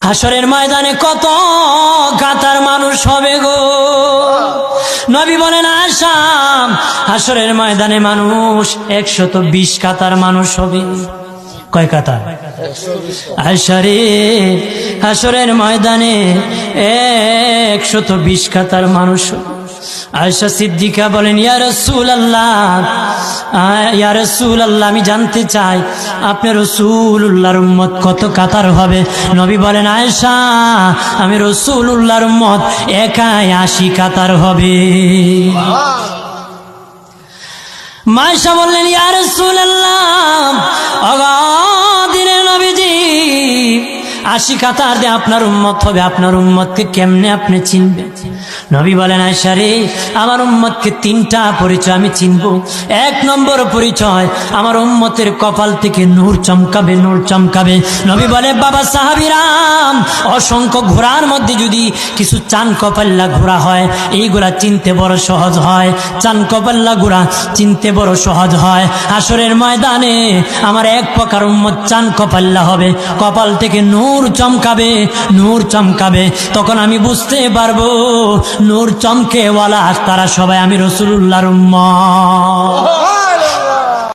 হাসরের ময়দানে কত কাতার মানুষ হবে গো। নবী বলেন আয়েশা, হাসরের ময়দানে মানুষ 120 কাতার মানুষ হবে। কয় কাতার? আয়েশা রে, হাসরের ময়দানে 120 কাতার মানুষ হবে। আয়েশা সিদ্দিকা বলেন ইয়া রাসূলুল্লাহ, আমি জানতে চাই আপনি রাসূলুল্লাহর উম্মত কত কাতার হবে? নবী বলেন আয়েশা, আমি রাসূলুল্লাহর উম্মত একাই 80 কাতার হবে। আয়েশা বললেন ইয়া রাসূলুল্লাহ, দিনের নবীজি 80 কাতার দিয়ে আপনার উম্মত হবে, আপনার উম্মতকে কেমনে আপনি চিনবেন? নবী বলেন আয়েশা রে, আমার উম্মতকে 3টা পরিচয় আমি চিনব। 1 নম্বর পরিচয়, আমার উম্মতের কপাল থেকে নূর চমকাবে, নূর চমকাবে। নবী বলে বাবা সাহাবীরাম, অসংখ্য ঘোড়ার মধ্যে যদি কিছু চান কপাল্লা ঘোড়া হয়, এইগুলা চিনতে বড় সহজ হয়। চান কপাল্লা ঘোড়া চিনতে বড় সহজ হয়। হাসরের ময়দানে আমার 1 প্রকার উম্মত চান কপাল্লা হবে, কপাল থেকে নূর চমকাবে, নূর চমকাবে। তখন আমি বুঝতে পারবো নূর চমকেওয়ালা তারা সবাই আমি রাসূলুল্লাহর উম্মত।